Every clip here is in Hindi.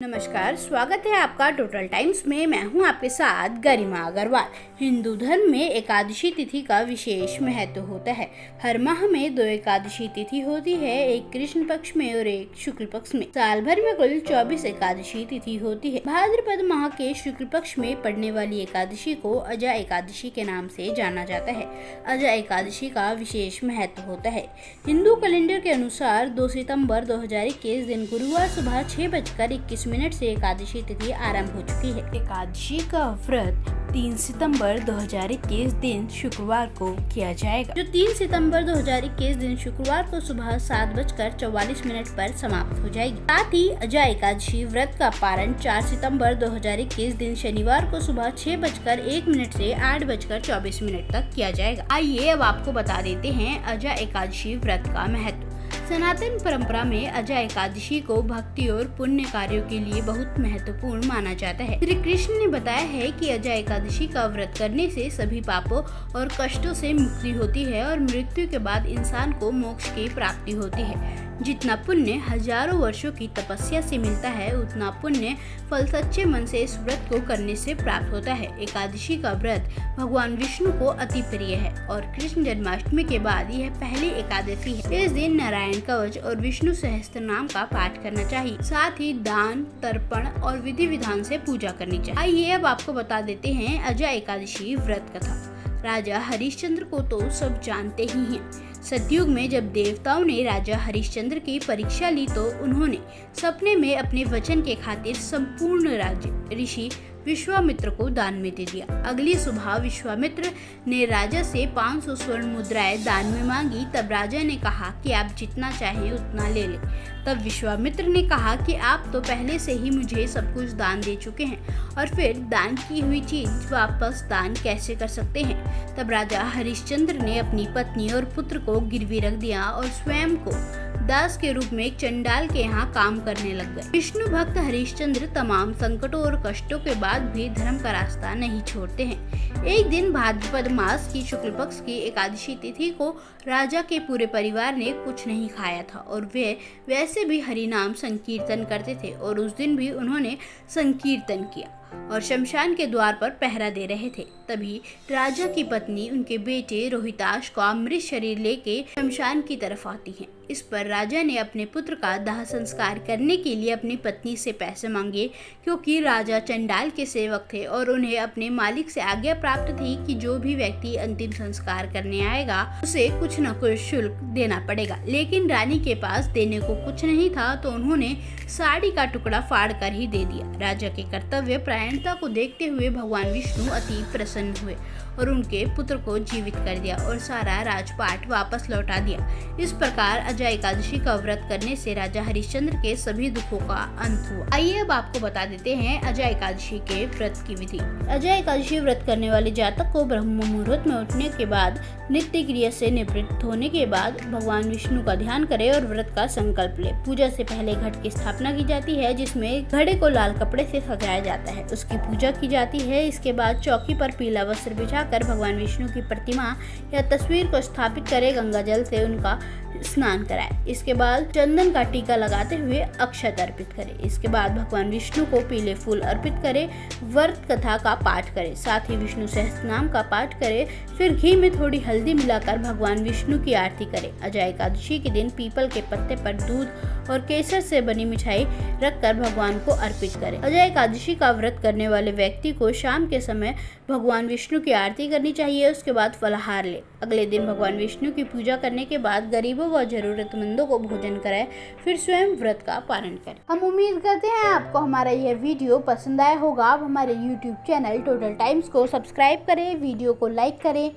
नमस्कार, स्वागत है आपका टोटल टाइम्स में। मैं हूं आपके साथ गरिमा अग्रवाल। हिंदू धर्म में एकादशी तिथि का विशेष महत्व होता है। हर माह में 2 एकादशी तिथि होती है, एक कृष्ण पक्ष में और एक शुक्ल पक्ष में। साल भर में कुल 24 एकादशी तिथि होती है। भाद्रपद माह के शुक्ल पक्ष में पड़ने वाली एकादशी को अजा एकादशी के नाम से जाना जाता है। अजा एकादशी का विशेष महत्व होता है। हिंदू कैलेंडर के अनुसार 2 सितंबर 2021 दिन गुरुवार सुबह 6:21 से एकादशी तिथि आरंभ हो चुकी है। एकादशी का व्रत 3 सितंबर 2021 दिन शुक्रवार को किया जाएगा, जो 3 सितंबर 2021 दिन शुक्रवार को सुबह 7:44 पर समाप्त हो जाएगी। साथ ही अजा एकादशी व्रत का पारण 4 सितंबर 2021 दिन शनिवार को सुबह 6:01 से 8:24 तक किया जाएगा। आइए अब आपको बता देते हैं अजा एकादशी व्रत का महत्व। सनातन परंपरा में अजा एकादशी को भक्ति और पुण्य कार्यों के लिए बहुत महत्वपूर्ण माना जाता है। श्री कृष्ण ने बताया है कि अजा एकादशी का व्रत करने से सभी पापों और कष्टों से मुक्ति होती है और मृत्यु के बाद इंसान को मोक्ष की प्राप्ति होती है। जितना पुण्य हजारों वर्षों की तपस्या से मिलता है, उतना पुण्य फल सच्चे मन से इस व्रत को करने से प्राप्त होता है। एकादशी का व्रत भगवान विष्णु को अति प्रिय है और कृष्ण जन्माष्टमी के बाद यह पहली एकादशी है। इस दिन नारायण कवच और विष्णु सहस्त्र नाम का पाठ करना चाहिए। साथ ही दान, तर्पण और विधि विधान से पूजा करनी चाहिए। आइए अब आपको बता देते हैं अजा एकादशी व्रत कथा। राजा हरिश्चंद्र को तो सब जानते ही हैं। सतयुग में जब देवताओं ने राजा हरिश्चंद्र की परीक्षा ली तो उन्होंने सपने में अपने वचन के खातिर संपूर्ण राज्य ऋषि विश्वामित्र को दान में दे दिया। अगली सुबह विश्वामित्र ने राजा से 500 स्वर्ण मुद्राएं दान में मांगी। तब राजा ने कहा कि आप जितना चाहें उतना ले लें। तब विश्वामित्र ने कहा कि आप तो पहले से ही मुझे सब कुछ दान दे चुके हैं और फिर दान की हुई चीज वापस दान कैसे कर सकते हैं। तब राजा हरिश्चंद्र ने अपनी पत्नी और पुत्र को गिरवी रख दिया और स्वयं को दास के रूप में एक चंडाल के यहाँ काम करने लग गए। विष्णु भक्त हरिश्चंद्र तमाम संकटों और कष्टों के बाद भी धर्म का रास्ता नहीं छोड़ते हैं। एक दिन भाद्रपद मास की शुक्ल पक्ष की एकादशी तिथि को राजा के पूरे परिवार ने कुछ नहीं खाया था और वे वैसे भी हरि नाम संकीर्तन करते थे और उस दिन भी उन्होंने संकीर्तन किया और शमशान के द्वार पर पहरा दे रहे थे। तभी राजा की पत्नी उनके बेटे रोहिताश को अमृत शरीर लेके शमशान की तरफ आती है। इस पर राजा ने अपने पुत्र का दाह संस्कार करने के लिए अपनी पत्नी से पैसे मांगे, क्योंकि राजा चंडाल के सेवक थे और उन्हें अपने मालिक से आज्ञा प्राप्त थी कि जो भी व्यक्ति अंतिम संस्कार करने आएगा उसे कुछ न कुछ शुल्क देना पड़ेगा। लेकिन रानी के पास देने को कुछ नहीं था तो उन्होंने साड़ी का टुकड़ा फाड़ कर ही दे दिया। राजा के कर्तव्य परायणता को देखते हुए भगवान विष्णु अति प्रसन्न हुए और उनके पुत्र को जीवित कर दिया और सारा राजपाट वापस लौटा दिया। इस प्रकार अजा एकादशी का व्रत करने से राजा हरिश्चंद्र के सभी दुखों का अंत हुआ। आइए अब आपको बता देते हैं अजा एकादशी के व्रत की विधि। अजा एकादशी व्रत करने वाले जातक को ब्रह्म मुहूर्त में उठने के बाद नित्य क्रिया से निवृत्त होने के बाद भगवान विष्णु का ध्यान करे और व्रत का संकल्प ले। पूजा से पहले घट की स्थापना की जाती है, जिसमें घड़े को लाल कपड़े से सजाया जाता है। उसकी पूजा की जाती है। इसके बाद चौकी पर पीला वस्त्र बिछाकर भगवान विष्णु की प्रतिमा या तस्वीर को स्थापित करे, गंगा जल से उनका स्नान कराए। इसके बाद चंदन का टीका लगाते हुए अक्षत अर्पित करे। इसके बाद भगवान विष्णु को पीले फूल अर्पित करे, व्रत कथा का पाठ करे, साथ ही विष्णु सहस्त्र नाम का पाठ करे। फिर घी में थोड़ी हल्दी मिलाकर भगवान विष्णु की आरती करे। अजा एकादशी के दिन पीपल के पत्ते पर दूध और केसर से बनी मिठाई रखकर भगवान को अर्पित करे। अजा एकादशी का व्रत करने वाले व्यक्ति को शाम के समय भगवान विष्णु की आरती करनी चाहिए। उसके बाद फलाहार ले। अगले दिन भगवान विष्णु की पूजा करने के बाद गरीबों व जरूरतमंदों को भोजन कराए, फिर स्वयं व्रत का पालन करें। हम उम्मीद करते हैं आपको हमारा यह वीडियो पसंद आया होगा। आप हमारे YouTube चैनल टोटल टाइम्स को सब्सक्राइब करें, वीडियो को लाइक करें,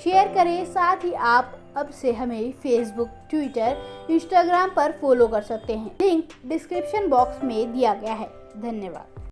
शेयर करें। साथ ही आप अब से हमें फेसबुक, ट्विटर, इंस्टाग्राम पर फॉलो कर सकते हैं। लिंक डिस्क्रिप्शन बॉक्स में दिया गया है। धन्यवाद।